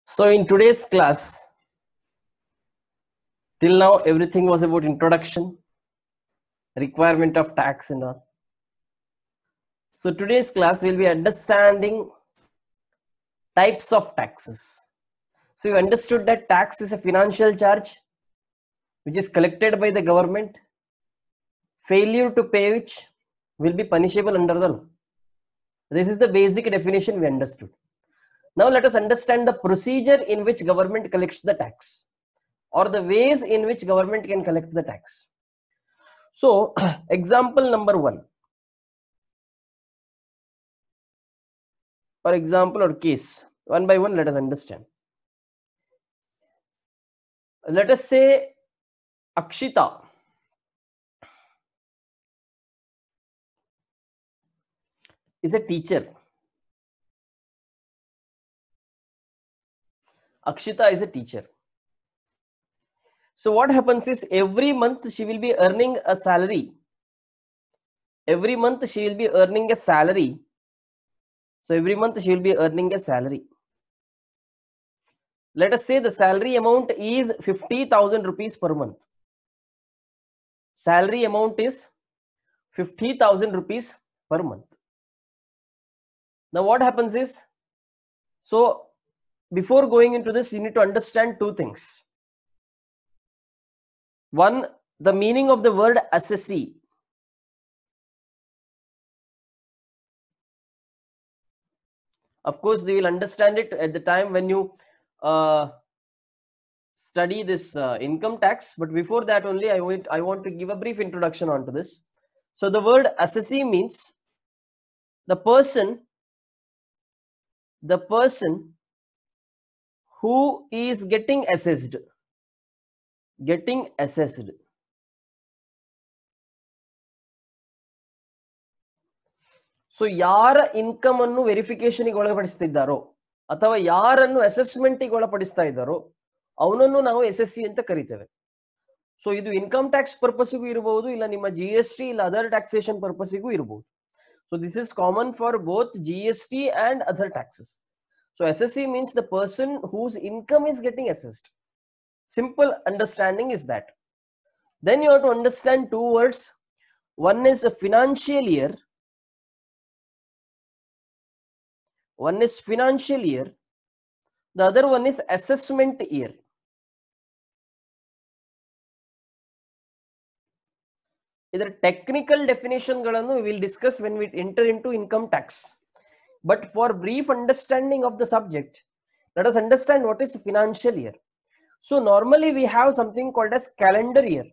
So in today's class, till now everything was about introduction, requirement of tax and all. So today's class will be understanding types of taxes. So you understood that tax is a financial charge which is collected by the government. Failure to pay which will be punishable under the law. This is the basic definition we understood. Now let us understand the procedure in which government collects the tax, or the ways in which government can collect the tax. So example number 1, or example or case, one by one let us understand. Let us say Akshita is a teacher. Akshita is a teacher. So what happens is every month she will be earning a salary. Every month she will be earning a salary. So every month she will be earning a salary. Let us say the salary amount is 50,000 rupees per month. Salary amount is 50,000 rupees per month. Now what happens is, so before going into this, you need to understand two things. One, the meaning of the word assessee. Of course, they will understand it at the time when you study this income tax. But before that only, I want to give a brief introduction onto this. So the word assessee means the person who is getting assessed. Getting assessed. So ಯಾರ income ಅನ್ನು verification ಗೆ ಒಳಪಡಿಸ್ತಿದ್ದಾರೋ ಅಥವಾ ಯಾರನ್ನು assessment ಗೆ ಒಳಪಡಿಸ್ತಾ ಇದ್ದಾರೋ ಅವನನ್ನು ನಾವು SSC ಅಂತ ಕರಿತೇವೆ. ಸೊ ಇದು ಇನ್ಕಮ್ ಟ್ಯಾಕ್ಸ್ ಪರ್ಪಸ್ಗೂ ಇರಬಹುದು, ಇಲ್ಲ ನಿಮ್ಮ GST ಇಲ್ಲ ಅದರ್ ಟ್ಯಾಕ್ಸೇಷನ್ ಪರ್ಪಸ್ಗೂ ಇರಬಹುದು. So this is common for both GST and other taxes. So SSC means the person whose income is getting assessed. Simple understanding is that. Then you have to understand two words. One is a financial year. One is financial year. The other one is assessment year. Either technical definition we will discuss when we enter into income tax. But for brief understanding of the subject, let us understand what is financial year. So normally we have something called as calendar year.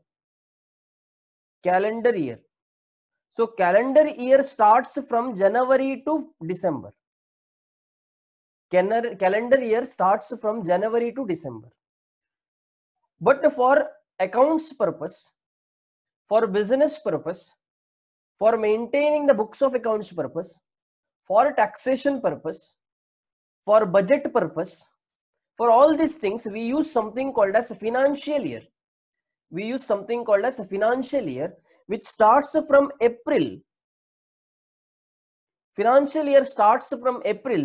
Calendar year. So calendar year starts from January to December. Calendar year starts from January to December. But for accounts purpose, for business purpose, for maintaining the books of accounts purpose, for taxation purpose, for budget purpose, for all these things we use something called as a financial year. We use something called as a financial year which starts from April. Financial year starts from April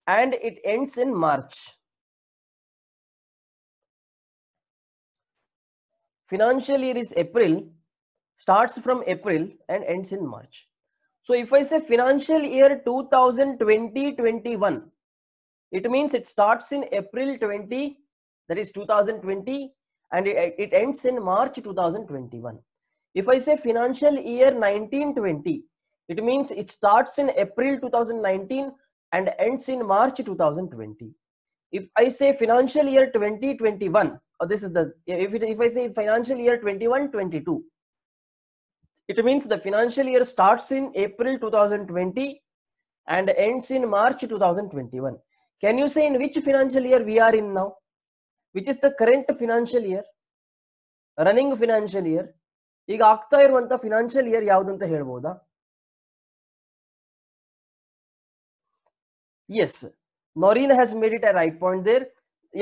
and it ends in March. Financial year is April, starts from April and ends in March. So if I say financial year 2020-21, it means it starts in April 20, that is 2020, and it ends in March 2021. If I say financial year 1920, it means it starts in April 2019 and ends in March 2020. If I say financial year 2021, or this is the, if I say financial year 21-22, it means the financial year starts in April 2020 and ends in March 2021. Can you say in which financial year we are in now? Which is the current financial year? Running financial year. ಈಗ ಆಗ್ತಾ ಇರುವಂತ financial year ಯಾವುದು ಅಂತ ಹೇಳ್ಬೋದಾ? Yes, Noreen has made it a right point there.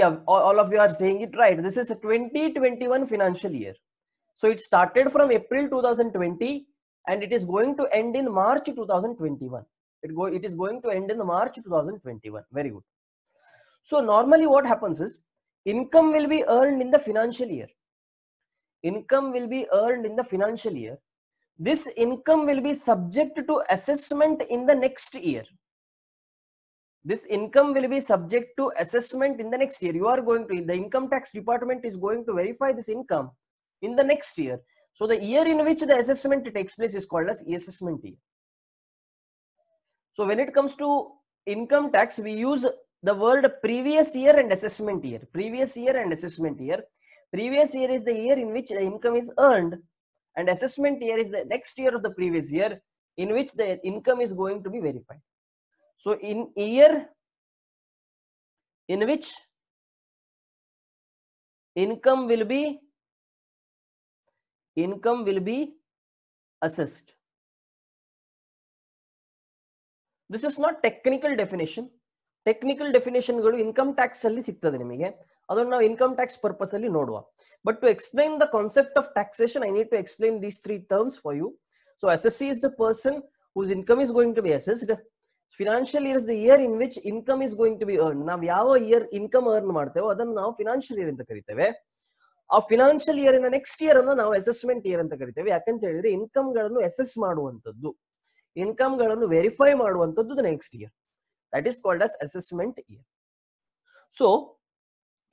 Yeah, all of you are saying it right. This is a 2021 financial year. So it started from April 2020 and it is going to end in March 2021. It is going to end in March 2021. Very good. So normally what happens is income will be earned in the financial year. Income will be earned in the financial year. This income will be subject to assessment in the next year. This income will be subject to assessment in the next year. You are going to, the income tax department is going to verify this income in the next year. So the year in which the assessment takes place is called as assessment year. So when it comes to income tax, we use the word previous year and assessment year. Previous year and assessment year. Previous year is the year in which the income is earned, and assessment year is the next year of the previous year in which the income is going to be verified. So in year in which income will be assessed. This is not technical definition. Technical definition income tax alli siktade nimage, adonu ನಾವು income tax purpose alli noduva. But to explain the concept of taxation, I need to explain these three terms for you. So assessee is the person whose income is going to be assessed. Financial year is the year in which income is going to be earned. ನಾವು ಯಾವ year income earn ಮಾಡ್ತೇವೋ ಅದನ್ನು ನಾವು financial year ಅಂತ ಕರಿತೇವೆ. ಆ financial year ಇನ next year ಅನ್ನು ನಾವು ಅಸೆಸ್ಮೆಂಟ್ ಇಯರ್ ಅಂತ ಕರಿತೇವೆ. ಯಾಕಂತ ಹೇಳಿದ್ರೆ ಇನ್ಕಮ್ ಗಳನ್ನು ಅಸೆಸ್ ಮಾಡುವಂತದ್ದು, ಇನ್ಕಮ್ ಗಳನ್ನು ವೆರಿಫೈ ಮಾಡುವಂತದ್ದು next year. That is called as assessment year. So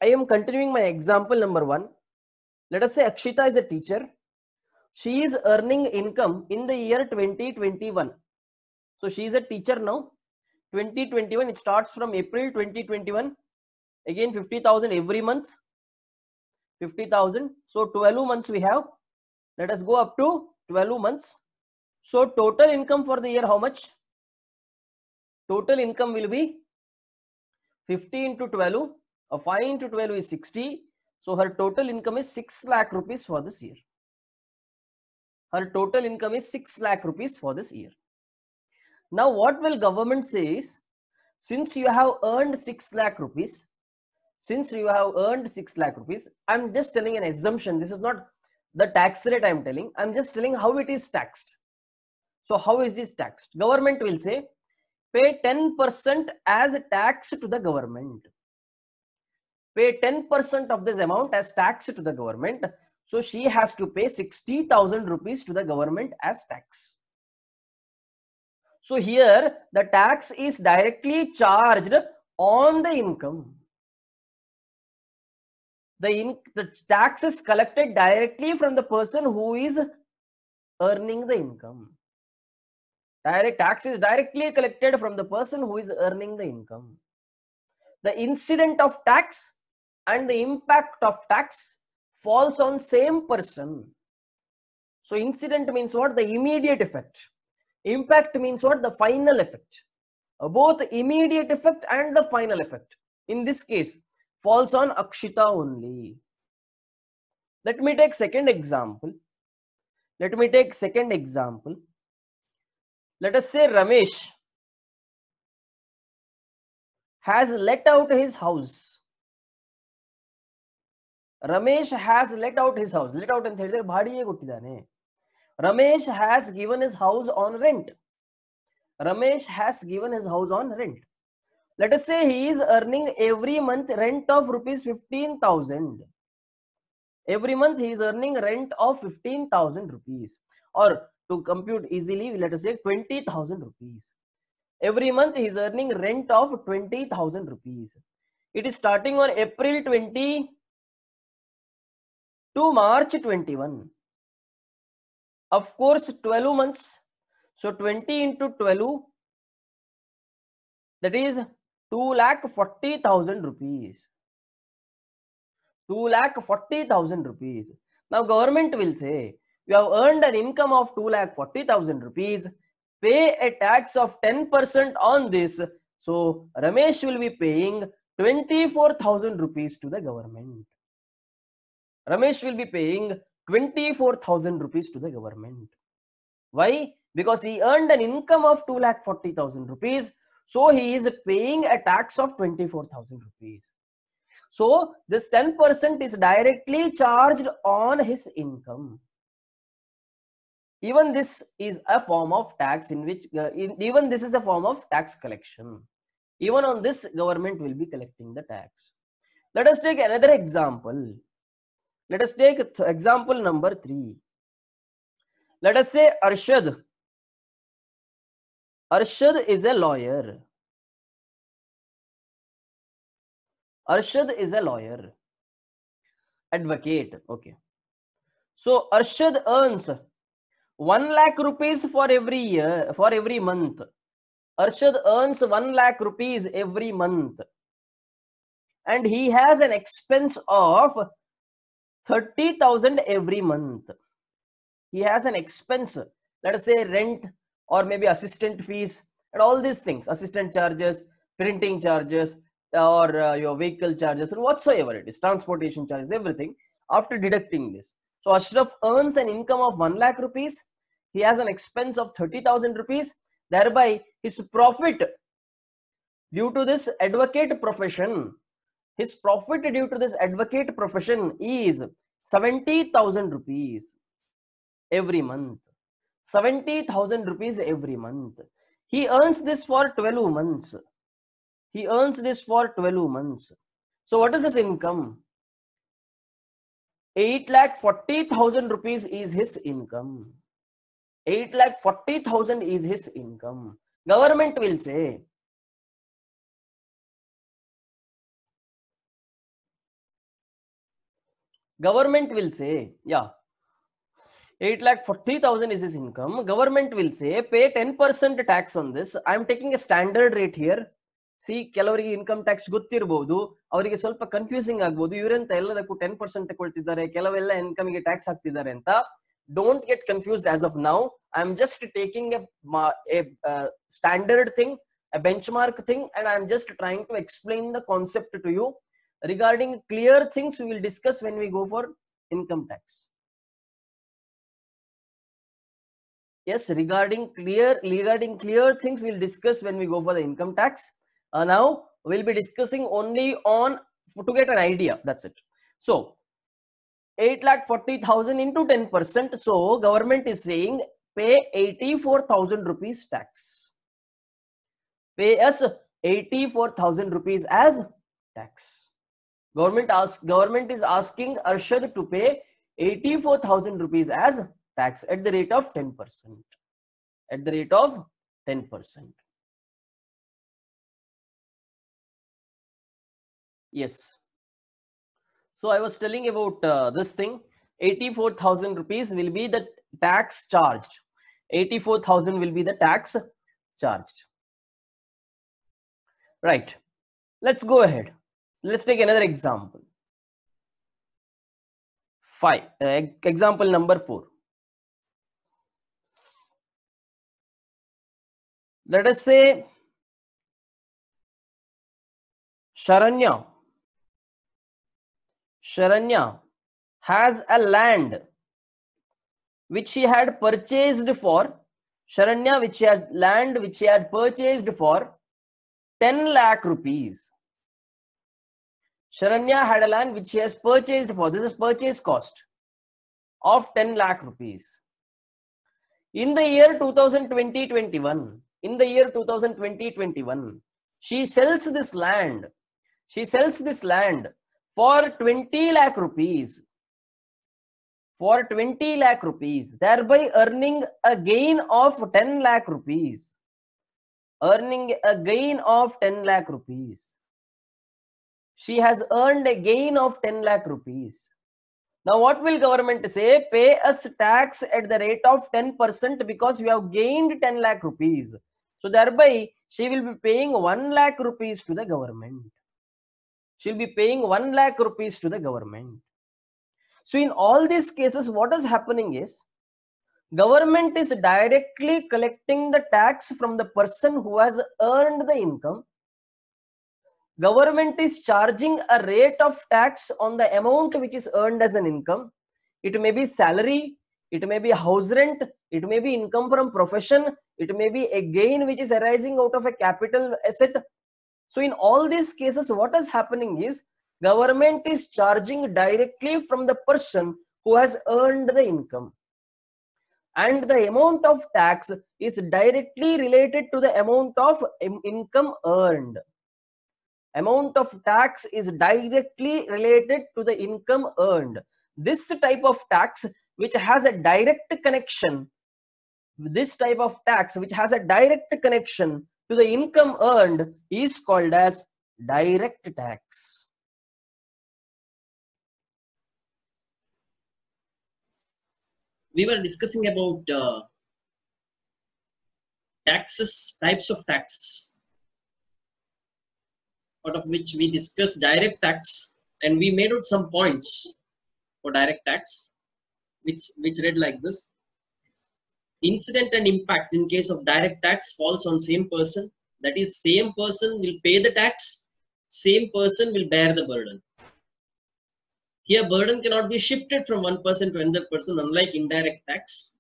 I am continuing my example number 1. Let us say Akshita is a teacher. She is earning income in the year 2021. So she is a teacher now. 2021, it starts from April 2021. Again 50,000 every month. 50,000. So 12 months we have. Let us go up to 12 months. So total income for the year, how much? Total income will be 50 into 12. 5 into 12 is 60. So her total income is 6 lakh rupees for this year. Her total income is 6 lakh rupees for this year. Now what will government say is, since you have earned 6 lakh rupees, since you have earned 6 lakh rupees, I'm just telling an assumption. This is not the tax rate I'm telling. I'm just telling how it is taxed. So how is this taxed? Government will say, pay 10% as a tax to the government. Pay 10% of this amount as tax to the government. So she has to pay 60,000 rupees to the government as tax. So here the tax is directly charged on the income. The tax is collected directly from the person who is earning the income. Direct tax is directly collected from the person who is earning the income. The incident of tax and the impact of tax falls on same person. So incident means what? The immediate effect. Impact means what? The final effect. Both immediate effect and the final effect, in this case, falls on Akshita only. Let me take second example. Let us say Ramesh has let out his house. Ramesh has let out his house. Let out anta helidre ಬಾಡಿಗೆ ಕೊಟ್ಟಿದ್ದಾನೆ. Ramesh has given his house on rent. Ramesh has given his house on rent. Let us say he is earning every month rent of rupees 15,000. Every month he is earning rent of 15,000 rupees. Or to compute easily, let us say 20,000 rupees. Every month he is earning rent of 20,000 rupees. It is starting on April 20 to March 21. Of course, 12 months. So 20 into 12, that is 2,40,000 rupees. 2,40,000 rupees. Now government will say, you have earned an income of 2,40,000 rupees. Pay a tax of 10% on this. So Ramesh will be paying 24,000 rupees to the government. Ramesh will be paying 24,000 rupees to the government. Why? Because he earned an income of 2,40,000 rupees. So he is paying a tax of 24,000 rupees. So this 10% is directly charged on his income. Even this is a form of tax in which, even this is a form of tax collection. Even on this, government will be collecting the tax. Let us take another example. Let us take example number 3. Let us say Arshad. Arshad is a lawyer. Arshad is a lawyer. Advocate. Okay. So Arshad earns 1 lakh rupees for every year, for every month. Arshad earns 1 lakh rupees every month. And he has an expense of 30,000 every month. He has an expense, let us say rent or maybe assistant fees and all these things, assistant charges, printing charges, or your vehicle charges, or whatsoever it is, transportation charges, everything after deducting this. So Ashraf earns an income of 1 lakh rupees. He has an expense of 30,000 rupees. Thereby, his profit due to this advocate profession, his profit due to this advocate profession is 70,000 rupees every month. 70,000 rupees every month. He earns this for 12 months. He earns this for 12 months. So what is his income? 8,40,000 rupees is his income. 8,40,000 is his income. Government will say, yeah, 8,40,000 is his income. Government will say, pay 10% tax on this. I am taking a standard rate here. C ಕೆಲವರಿಗೆ income tax ಗೊತ್ತಿರಬಹುದು, ಅವರಿಗೆ ಸ್ವಲ್ಪ confusing ಆಗ್ಬಹುದು, ಇವರೆಂತ ಎಲ್ಲದಕ್ಕೂ 10% ತಗೊಳ್ತಿದ್ದಾರೆ, ಕೆಲವೆಲ್ಲ income ಗೆ tax ಹಾಕ್ತಿದ್ದಾರೆ ಅಂತ. Don't get confused as of now. I am just taking A standard thing, a benchmark thing, and I am just trying to explain the concept to you. Regarding clear things we will discuss when we go for income tax. Yes, regarding clear things we'll discuss when we go for the income tax. Now we'll be discussing only on to get an idea, that's it. So 8,40,000 into 10%. So government is saying pay 84,000 rupees tax. Pay us 84,000 rupees as tax. Government is asking Arshad to pay 84,000 rupees as tax at the rate of 10%. At the rate of 10%. Yes. So I was telling about this thing. 84,000 rupees will be the tax charged. 84,000 will be the tax charged. Right. Let's go ahead. Let's take another example. Example number 4. Let us say Sharanya has a land which she had purchased for which she had purchased for 10 lakh rupees. Sharanya had a land which she has purchased for, this is purchase cost of 10 lakh rupees. In the year 2020-21, she sells this land. For 20 lakh rupees. For 20 lakh rupees, thereby earning a gain of 10 lakh rupees. Earning a gain of 10 lakh rupees. She has earned a gain of 10 lakh rupees. Now what will government say? Pay us tax at the rate of 10% because you have gained 10 lakh rupees. So thereby she will be paying 1 lakh rupees to the government. She'll be paying 1 lakh rupees to the government. So in all these cases, what is happening is government is directly collecting the tax from the person who has earned the income. Government is charging a rate of tax on the amount which is earned as an income. It may be salary, it may be house rent, it may be income from profession, it may be a gain which is arising out of a capital asset. So in all these cases, what is happening is government is charging directly from the person who has earned the income. and the amount of tax is directly related to the amount of income earned. Amount of tax is directly related to the income earned. This type of tax which has a direct connection, this type of tax which has a direct connection to the income earned is called as direct tax. We were discussing about taxes, types of taxes, out of which we discussed direct tax, and we made out some points for direct tax, which read like this. Incident and impact in case of direct tax falls on same person. That is, same person will pay the tax, same person will bear the burden. Here, burden cannot be shifted from one person to another person, unlike indirect tax.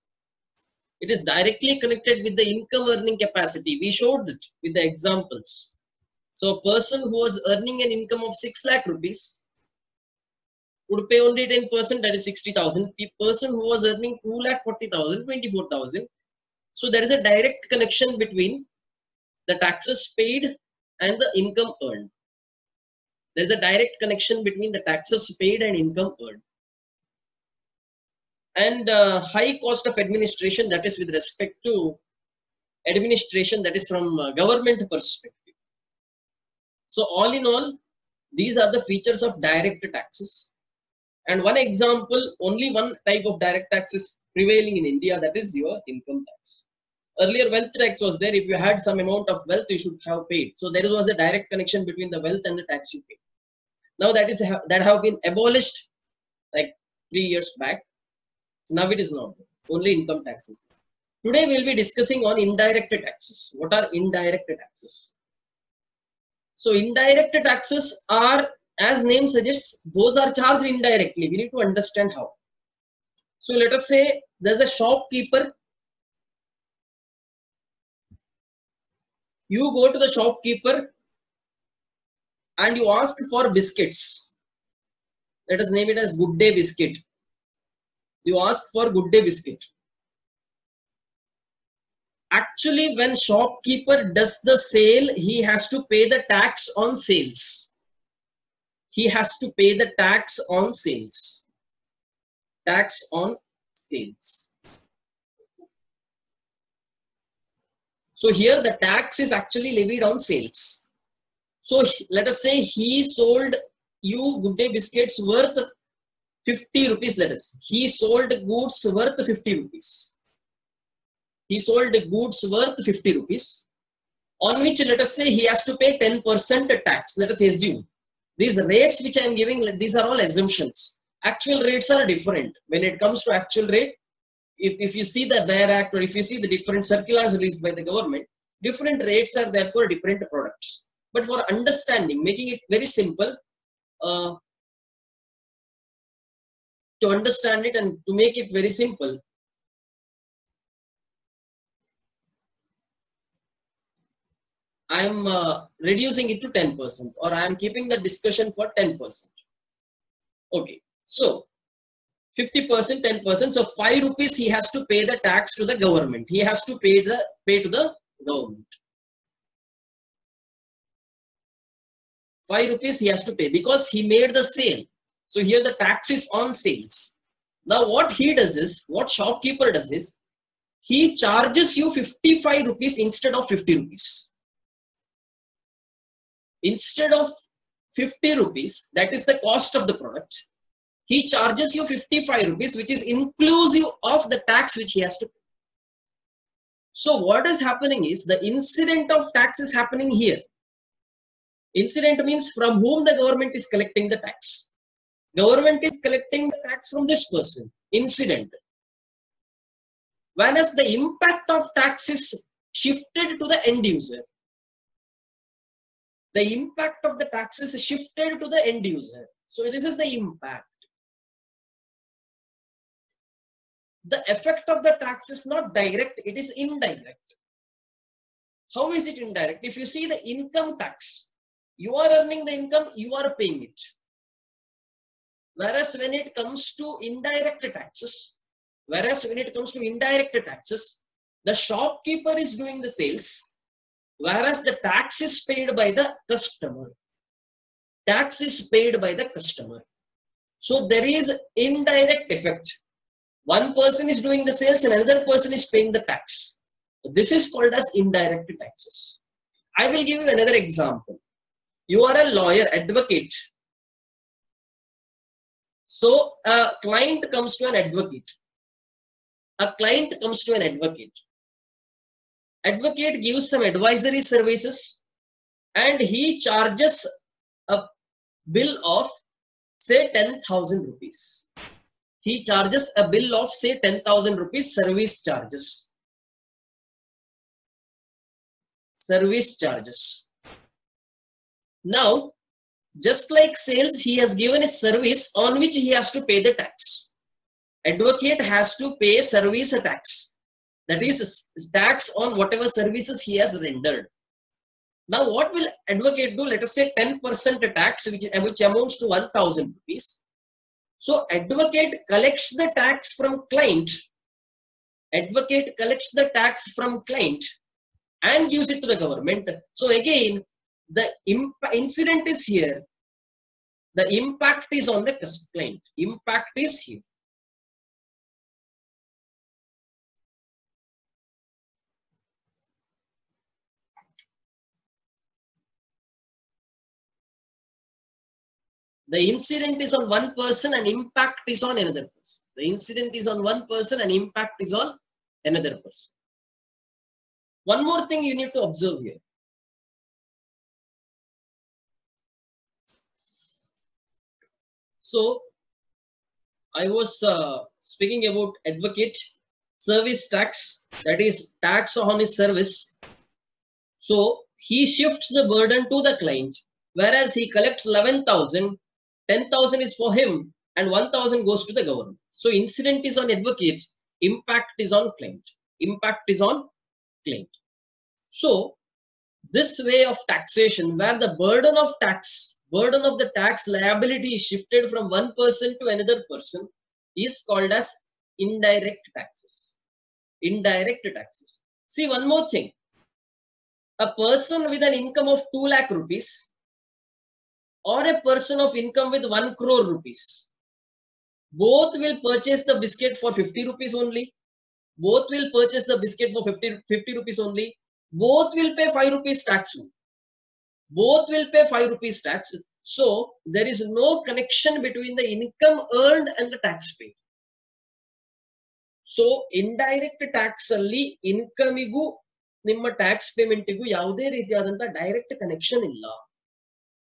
It is directly connected with the income earning capacity. We showed it with the examples. So, a person who was earning an income of 6 lakh rupees would pay only 10%, that is 60,000. A person who was earning 2,40,000, 24,000. So, there is a direct connection between the taxes paid and the income earned. There is a direct connection between the taxes paid and income earned. And high cost of administration, that is with respect to administration, that is from government perspective. So all in all, these are the features of direct taxes. And one example, only one type of direct tax is prevailing in India, that is your income tax. Earlier wealth tax was there. If you had some amount of wealth, you should have paid. So there was a direct connection between the wealth and the tax you pay. Now that have been abolished like 3 years back. Now it is not only income taxes. Today we will be discussing on indirect taxes. What are indirect taxes? So indirect taxes are, as name suggests, those are charged indirectly. We need to understand how. So let us say there's a shopkeeper. You go to the shopkeeper and you ask for biscuits. Let us name it as Good Day Biscuit. You ask for Good Day Biscuit. Actually, when shopkeeper does the sale, he has to pay the tax on sales. He has to pay the tax on sales. Tax on sales. So here the tax is actually levied on sales. So let us say he sold you Good Day Biscuits worth 50 rupees. Let us. He sold goods worth 50 rupees. He sold goods worth 50 rupees, on which let us say he has to pay 10% tax. Let us assume. These rates which I am giving, these are all assumptions. Actual rates are different. When it comes to actual rate, if you see the BEAR Act or if you see the different circulars released by the government, different rates are there for different products. But for understanding, making it very simple, to understand it and to make it very simple, I am reducing it to 10%, or I am keeping the discussion for 10%. Okay, so 50%, 10%. So 5 rupees he has to pay the tax to the government. He has to pay to the government. 5 rupees he has to pay because he made the sale. So here the tax is on sales. Now what he does is, what shopkeeper does is, he charges you 55 rupees instead of 50 rupees. Instead of 50 rupees, that is the cost of the product, he charges you 55 rupees, which is inclusive of the tax which he has to pay. So what is happening is, the incident of tax is happening here. Incident means from whom the government is collecting the tax. Government is collecting the tax from this person. Incident. Whereas the impact of tax is shifted to the end user. The impact of the tax is shifted to the end user. So this is the impact. The effect of the tax is not direct, it is indirect. How is it indirect? If you see the income tax, you are earning the income, you are paying it. Whereas when it comes to indirect taxes, Whereas when it comes to indirect taxes, the shopkeeper is doing the sales, whereas the tax is paid by the customer. Tax is paid by the customer. So there is indirect effect. One person is doing the sales and another person is paying the tax. This is called as indirect taxes. I will give you another example. You are a lawyer, advocate. So a client comes to an advocate. A client comes to an advocate. Advocate gives some advisory services and he charges a bill of say 10,000 rupees. He charges a bill of say 10,000 rupees service charges. Service charges. Now, just like sales, he has given a service on which he has to pay the tax. Advocate has to pay service tax. That is tax on whatever services he has rendered. Now, what will advocate do? Let us say 10% tax, which amounts to 1,000 rupees. So, advocate collects the tax from client. Advocate collects the tax from client and gives it to the government. So, again, the incident is here. The impact is on the client. Impact is here. The incident is on one person and impact is on another person. The incident is on one person and impact is on another person. One more thing you need to observe here. So, I was speaking about advocate service tax, that is tax on his service. So, he shifts the burden to the client, whereas he collects 11,000, 10,000 is for him and 1,000 goes to the government. So, incident is on advocate, impact is on client. Impact is on client. So, this way of taxation where the burden of the tax liability is shifted from one person to another person is called as indirect taxes. Indirect taxes. See, one more thing. A person with an income of 2 lakh rupees or a person of income with 1 crore rupees, both will purchase the biscuit for 50 rupees only. Both will purchase the biscuit for 50 rupees only. Both will pay 5 rupees tax. Both will pay 5 rupees tax. So, there is no connection between the income earned and the tax paid. So, indirect tax alli income igu nimma tax payment igu yaude reetiyadanta direct connection illa.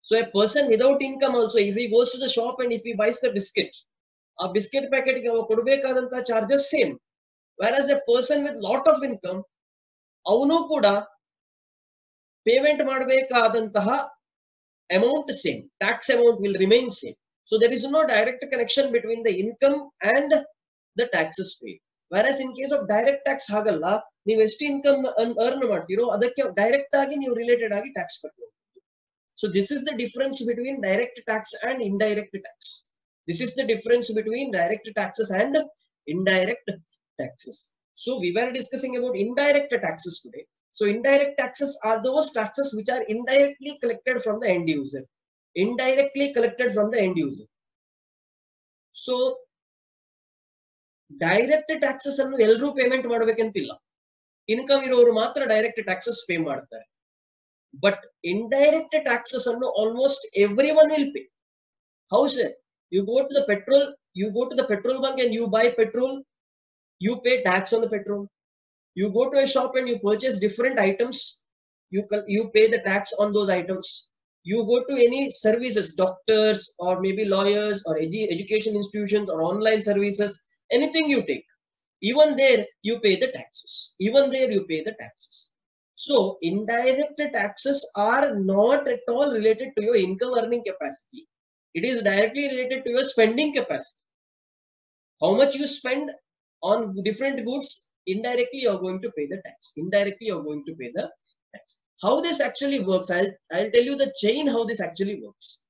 So, a person without income also, if he goes to the shop and if he buys the biscuit, a biscuit packet ge kodbekadanta charges same. Whereas a person with lot of income, avunu kuda payment madbekadantaha amount same, tax amount will remain same. So there is no direct connection between the income and the taxes paid. Whereas in case of direct tax hagalla, ನೀವು ಎಷ್ಟು income earn ಮಾಡ್ತೀರೋ ಅದಕ್ಕೆ direct ಆಗಿ ನೀವು related ಆಗಿ tax ಕಟ್ಟಬಹುದು. So this is the difference between direct tax and indirect tax. This is the difference between direct taxes and indirect taxes. So we were discussing about indirect taxes today. So indirect taxes are those taxes which are indirectly collected from the end user. Indirectly collected from the end user. So direct taxes annu ellaru payment madabekantilla. Income iroru matra direct taxes pay ಮಾಡ್ತಾರೆ. But indirect taxes annu almost everyone will pay. How sir? You go to the petrol bunk and you buy petrol, you pay tax on the petrol. You go to a shop and you purchase different items, you pay the tax on those items. You go to any services, doctors or maybe lawyers or education institutions or online services, anything you take, even there you pay the taxes. Even there you pay the taxes. So indirect taxes are not at all related to your income earning capacity. It is directly related to your spending capacity. How much you spend on different goods, indirectly you are going to pay the tax. Indirectly you are going to pay the tax. How this actually works, I'll tell you the chain how this actually works.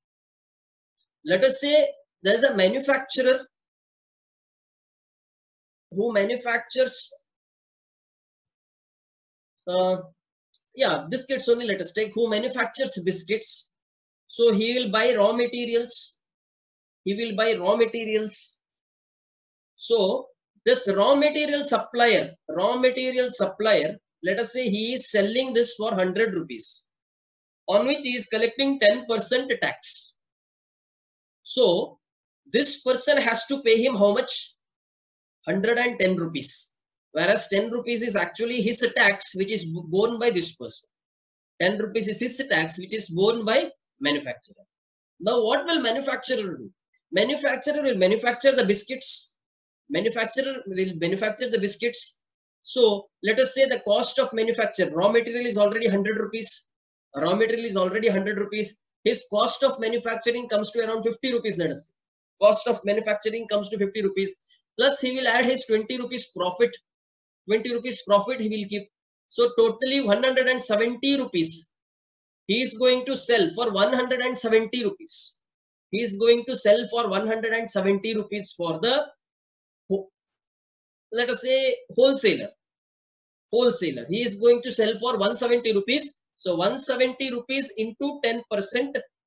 Let us say there is a manufacturer who manufactures biscuits only, let us take, who manufactures biscuits. So he will buy raw materials. So this raw material supplier, let us say he is selling this for 100 rupees, on which he is collecting 10% tax. So this person has to pay him how much? 110 rupees. Whereas 10 rupees is actually his tax, which is borne by this person. 10 rupees is his tax, which is borne by manufacturer. Now what will manufacturer do? Manufacturer will manufacture the biscuits. So let us say the cost of manufacture, raw material is already 100 rupees. His cost of manufacturing comes to around 50 rupees, let us say. Cost of manufacturing comes to 50 rupees. Plus he will add his 20 rupees profit. 20 rupees profit he will keep. So totally 170 rupees. He is going to sell for 170 rupees. He is going to sell for 170 rupees for the, let us say, wholesaler. He is going to sell for 170 rupees. So 170 rupees into 10%,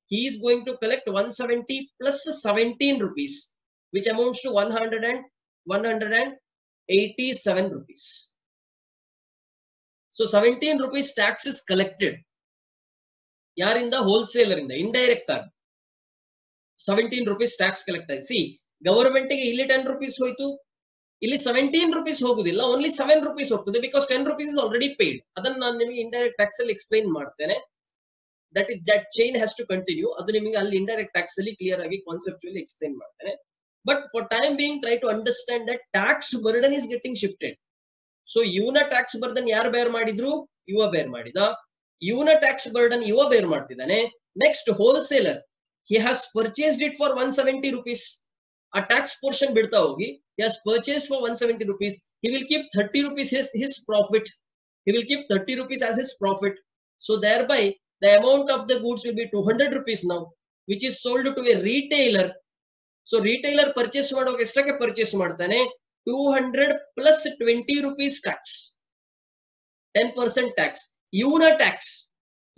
he is going to collect 170 plus 17 rupees, which amounts to 187 rupees. So 17 rupees tax is collected. Yarinda? Wholesaler inda, indirect term. 17 rupees tax collected. See, government ge illi 10 rupees hoitu, illi 17 rupees hogudilla, only 7 rupees hogtade, because 10 rupees is already paid. Adannu nanu nimage indirect tax alli explain ಮಾಡ್ತೇನೆ. That chain has to continue. Adu nimage alli indirect tax alli clear agi conceptually explain ಮಾಡ್ತೇನೆ. But for time being, try to understand that tax burden is getting shifted. So ಇವನ tax burden ಯಾರು bear ಮಾಡಿದ್ರು? ಇವ bear ಮಾಡಿದ. ಇವನ tax burden ಇವ bear ಮಾಡ್ತಿದ್ದಾನೆ. Next, wholesaler, he has purchased it for 170 rupees. A tax portion bidta hogi, he has purchased for 170 rupees. He will keep 30 rupees his profit. He will keep 30 rupees as his profit. So thereby the amount of the goods will be 200 rupees now, which is sold to a retailer. So retailer purchase ಮಾಡೋಕೆ ಎಷ್ಟಕ್ಕೆ purchase ಮಾಡ್ತಾನೆ? 200 plus 20 rupees tax. 10% tax. ಇವನ tax.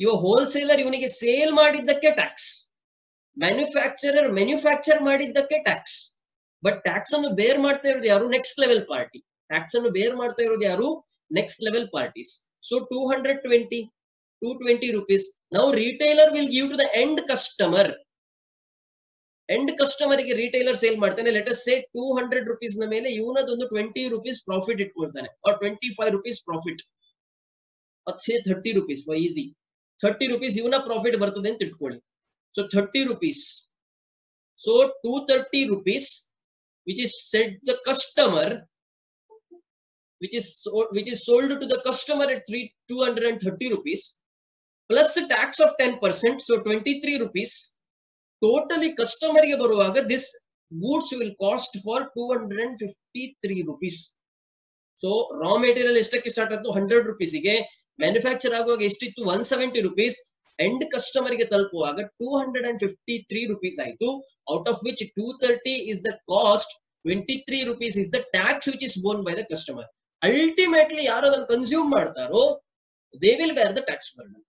ಇವ wholesaler ಇವನಿಗೆ sale ಮಾಡಿದ್ದಕ್ಕೆ tax. Manufacture ಮಾಡಿದ್ದಕ್ಕೆ tax. But tax ಅನ್ನು ಬೇರ್ ಮಾಡ್ತಾ ಇರೋದು ಯಾರು? Next level party. Next level parties. So 220 rupees. Now retailer will give to the end customer. ಗೆ retailer ಸೇಲ್ ಮಾಡ್ತಾನೆ. Let us say 200 rupees ನ ಮೇಲೆ ಇವನದೊಂದು 20 rupees ಪ್ರಾಫಿಟ್ ಇಟ್ಕೊಳ್ತಾನೆ, or 25 rupees profit. let's say 30 rupees for easy. 30 rupees ಇವನ profit ಬರ್ತದೆ ಅಂತ ಇಟ್ಕೊಳ್ಳಿ. So 30 rupees. So 230 rupees, which is said the customer, which is sold to the customer at 230 rupees, plus the tax of 10%, so 23 rupees. Totally customer ge baruvaga this goods will cost for 253 rupees. So raw material estakke start aatu 100 rupees ige, manufacture aguvaga estiತ್ತು 170 rupees, end customer ge ತಲುಪುವಾಗ 253 rupees ಆಯ್ತು. Out of which 230 is the cost, 23 rupees is the tax which is borne by the customer. Ultimately ಯಾರು ಅದನ್ನು consume ಮಾಡ್ತಾರೋ they will bear the tax burden.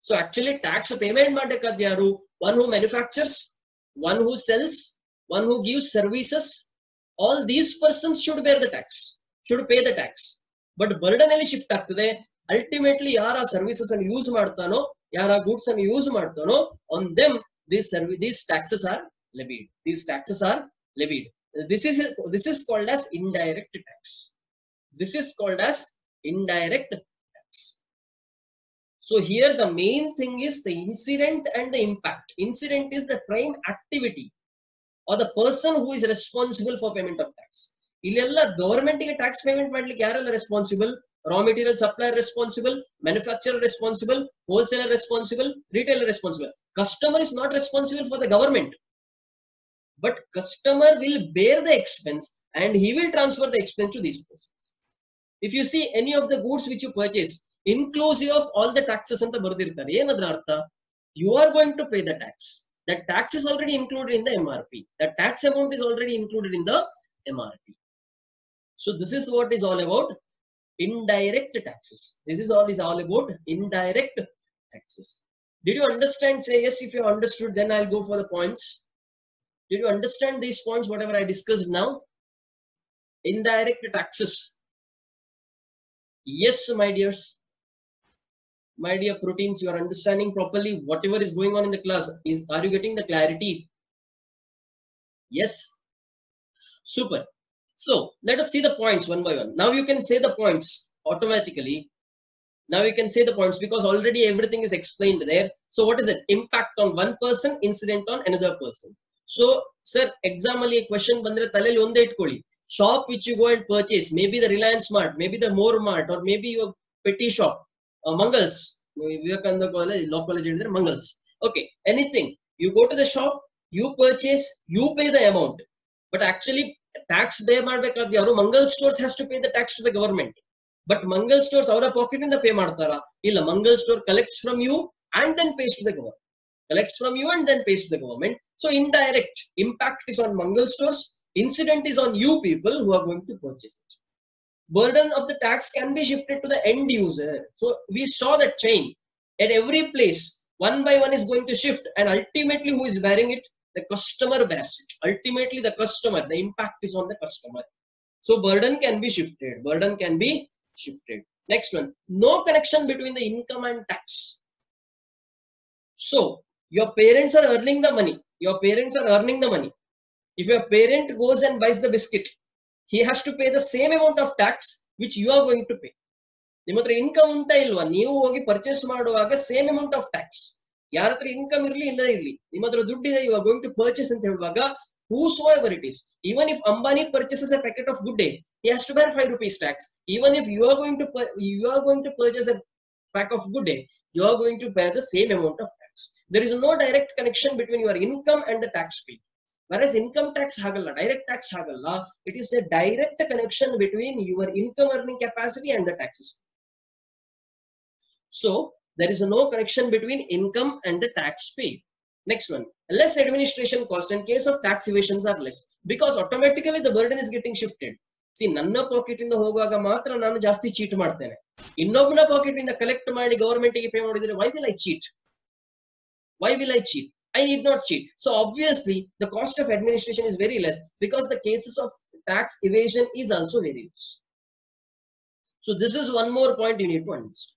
So actually tax payment ಮಾಡಬೇಕಾದ ಯಾರು? One who manufactures, one who sells, one who gives services. All these persons should bear the tax, should pay the tax. But burden ಅಲ್ಲಿ shift ಆಗ್ತದೆ. Ultimately ಯಾರ services ಅನ್ನು use ಮಾಡ್ತಾನೋ, ಯಾರ goods ಅನ್ನು use ಮಾಡ್ತಾನೋ, on them these taxes are levied. This is called as indirect tax. So here the main thing is the incident and the impact. Incident is the prime activity or the person who is responsible for payment of tax. Illella government ಗೆ tax payment ಮಾಡ್ಲಿಕ್ಕೆ ಯಾರೆಲ್ಲ responsible? Raw material supplier responsible, manufacturer responsible, wholesaler responsible, retailer responsible. Customer is not responsible for the government, but customer will bear the expense and he will transfer the expense to these persons. If you see any of the goods which you purchase, inclusive of all the taxes anta bardirtare, ಏನದರ ಅರ್ಥ? You are going to pay the tax. That tax is already included in the MRP. That tax amount is already included in the MRP. So this is what is all about indirect taxes. This is all about indirect taxes. Did you understand? Say yes if you understood, then I'll go for the points. Did you understand these points, whatever I discussed now? Indirect taxes. Yes, my dears. My dear proteins, you are understanding properly whatever is going on in the class. Are you getting the clarity? Yes. Super. So let us see the points one by one. Now you can say the points automatically. Now you can say the points because already everything is explained there. So what is it? Impact on one person, incident on another person. So, sir, example question bandre taleli onde itkoli. Shop which you go and purchase, maybe the Reliance Mart, maybe the More Mart, or maybe your petty shop, Mangals. Vivekananda College, Law College, Mangals. Okay, anything. You go to the shop, you purchase, you pay the amount. But actually, tax pay ಮಾಡಬೇಕಾದ ಯಾರು Mangal stores has to pay the tax to the government. But Mangal stores ಅವರ packet ಇಂದ pay ಮಾಡ್ತಾರಾ? ಇಲ್ಲ, Mangal store collects from you and then pays to the government. Collects from you and then pays to the government. So indirect impact is on Mangal stores. Incident is on you people who are going to purchase it. Burden of the tax can be shifted to the end user. So we saw that chain at every place. One by one is going to shift, and ultimately who is bearing it? The customer bears it. Ultimately the customer, the impact is on the customer. So burden can be shifted. Burden can be shifted. Next one, no connection between the income and tax. So your parents are earning the money. Your parents are earning the money. If your parent goes and buys the biscuit, he has to pay the same amount of tax which you are going to pay. ನಿಮ್ಮ ಹತ್ರ income ಉಂಟಾ ಇಲ್ವಾ, ನೀವು ಹೋಗಿ purchase ಮಾಡುವಾಗ same amount of tax. ಯಾರ ಹತ್ರ income ಇರ್ಲಿ ಇಲ್ಲ ಇರ್ಲಿ, ನಿಮ್ಮ ಹತ್ರ ದುಡ್ಡಿದೆ, you are going to purchase ಅಂತ ಹೇಳುವಾಗ whosoever it is, even if Ambani purchases a packet of Good Day, he has to bear 5 rupees tax. Even if you are going to purchase a pack of Good Day, you are going to bear the same amount of tax. There is no direct connection between your income and the tax paid. Whereas income tax hagalla, direct tax hagalla, it is a direct connection between your income earning capacity and the taxes. So there is no connection between income and the tax paid. Next one, less administration cost in case of tax evasions are less because automatically the burden is getting shifted. See, ನನ್ನ packet ಇಂದ ಹೋಗುವಾಗ ಮಾತ್ರ ನಾನು ಜಾಸ್ತಿ cheat ಮಾಡ್ತೇನೆ. ಇನ್ನೊಬ್ಬನ packet ಇಂದ collect ಮಾಡಿ ಗವರ್ಮೆಂಟ್ ಗೆ ಪೇ ಮಾಡಿದ್ರೆ why will I cheat? Why will I cheat? I need not cheat. So obviously the cost of administration is very less because the cases of tax evasion is also very less. So this is one more point you need to understand.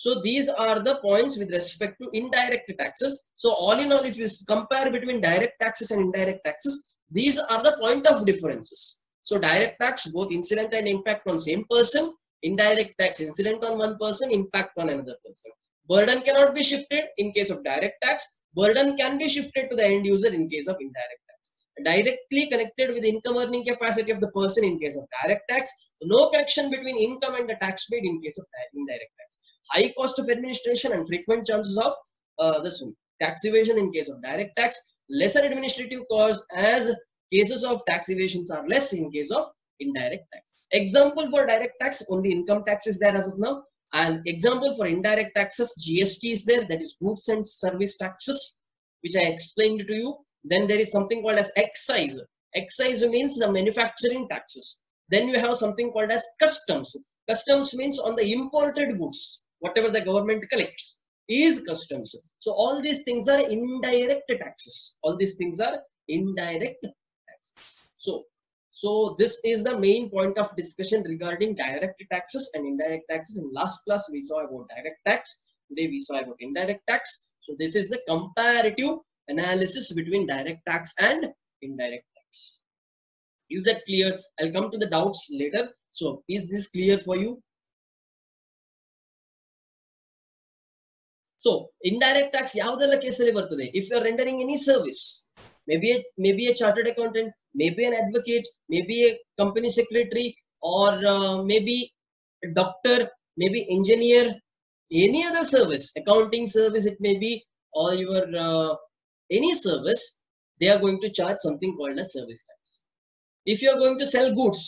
So these are the points with respect to indirect taxes. So all in all, if you compare between direct taxes and indirect taxes, these are the point of differences. So direct tax, both incident and impact on same person. Indirect tax, incident on one person, impact on another person. Burden cannot be shifted in case of direct tax. Burden can be shifted to the end user in case of indirect tax. Directly connected with the income earning capacity of the person in case of direct tax. No connection between income and the tax paid in case of indirect tax. High cost of administration and frequent chances of tax evasion in case of direct tax. Lesser administrative costs as cases of tax evasions are less in case of indirect tax. Example for direct tax, only income tax is there as of now. And example for indirect taxes, GST is there, that is goods and service taxes, which I explained to you. Then there is something called as excise. Excise means the manufacturing taxes. Then you have something called as customs. Customs means on the imported goods, whatever the government collects is customs. So all these things are indirect taxes. All these things are indirect taxes. So this is the main point of discussion regarding direct taxes and indirect taxes. In last class we saw about direct tax. Today we saw about indirect tax. So this is the comparative analysis between direct tax and indirect tax. Is that clear? I'll come to the doubts later. So is this clear for you? So indirect tax ಯಾವುದೆಲ್ಲ ಕೇಸಲ್ಲಿ ಬರ್ತದೆ? If you are rendering any service, maybe a chartered accountant, maybe an advocate, maybe a company secretary, or maybe a doctor, maybe engineer, any other service, accounting service it may be, or your any service, they are going to charge something called as service tax. If you are going to sell goods,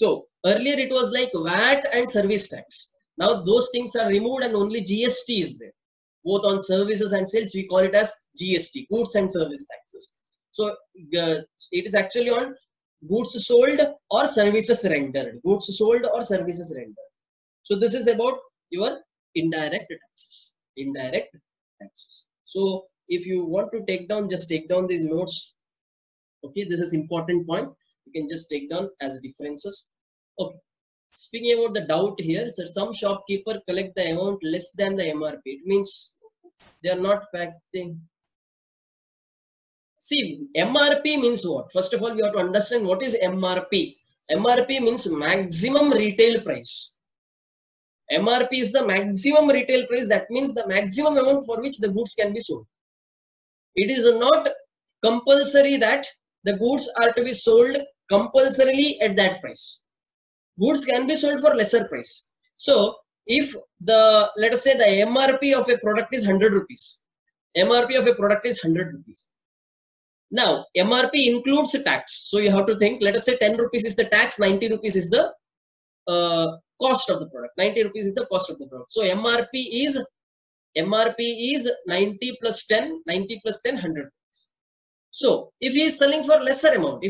so earlier it was like VAT and service tax. Now those things are removed and only GST is there. Both on services and sales, we call it as GST, goods and service taxes. So it is actually on goods sold or services rendered. Goods sold or services rendered. So this is about your indirect taxes. Indirect taxes. So if you want to take down, just take down these notes. Okay, this is important point. You can just take down as differences. Okay. Speaking about the doubt here, so some shopkeeper collect the amount less than the MRP. It means they are not factoring. See, MRP means what? First of all, we have to understand what is MRP. MRP means maximum retail price. MRP is the maximum retail price. That means the maximum amount for which the goods can be sold. It is not compulsory that the goods are to be sold compulsorily at that price. Goods can be sold for lesser price. So if let us say the MRP of a product is 100 rupees. MRP of a product is 100 rupees. Now MRP includes tax. So you have to think, let us say 10 rupees is the tax, 90 rupees is the cost of the product. 90 rupees is the cost of the product. So MRP is 90 plus 10, 90 plus 10, 100 rupees. So if he is selling for lesser amount,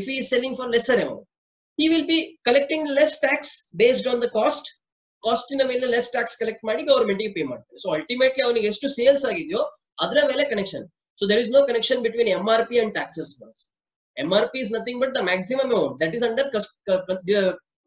he will be collecting less tax based on the cost. Cost in a way less tax collect ಮಾಡಿ government ಗೆ pay ಮಾಡ್ತಾರೆ. So ultimately ಅವನಿಗೆ ಎಷ್ಟು sales ಆಗಿದೆಯೋ ಅದರ ಮೇಲೆ connection. So there is no connection between MRP and taxes. MRP is nothing but the maximum amount that is under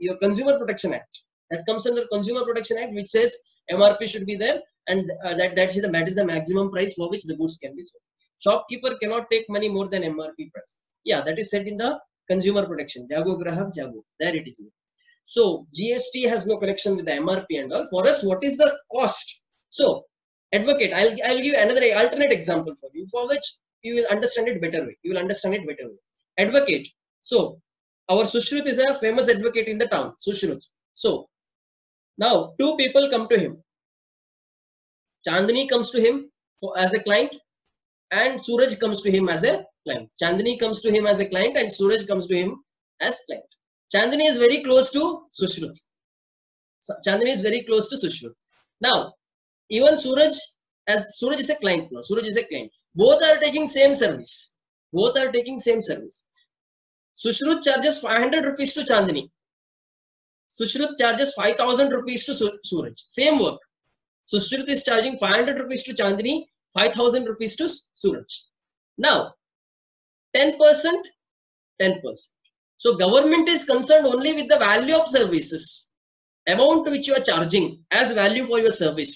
your Consumer Protection Act. That comes under Consumer Protection Act, which says MRP should be there, and that is the maximum price for which the goods can be sold. Shopkeeper cannot take money more than MRP price. Yeah, that is said in the Consumer Protection. Jago Grahak Jago. There it is. So GST has no connection with the MRP and all. For us, what is the cost? So advocate, I'll give another alternate example for you, for which you will understand it better way. Advocate. So our Sushruth is a famous advocate in the town. Sushruth. So now two people come to him. Chandni comes to him as a client, and Suraj comes to him as a client. Chandni comes to him as a client, and Suraj comes to him as client. Chandni is very close to Sushruth. Now, even Suraj is a client now. Both are taking same service. Sushruth charges 500 rupees to Chandni. Sushruth charges 5,000 rupees to Suraj. Same work. Sushruth is charging 500 rupees to Chandni, 5,000 rupees to Suraj. Now, 10%. So government is concerned only with the value of services. Amount which you are charging as value for your service.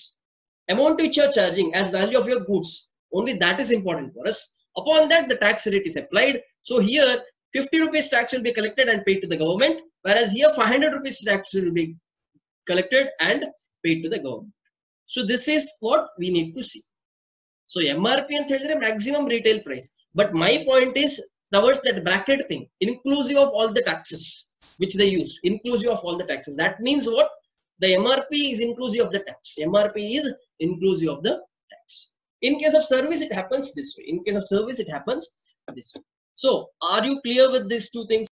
Amount which you are charging as value of your goods. Only that is important for us. Upon that, the tax rate is applied. So here, 50 rupees tax will be collected and paid to the government. Whereas here, 500 rupees tax will be collected and paid to the government. So this is what we need to see. So MRP and maximum retail price. But my point is towards that bracket thing, inclusive of all the taxes which they use, inclusive of all the taxes. That means what? The MRP is inclusive of the tax. MRP is inclusive of the tax. In case of service, it happens this way. So are you clear with these two things?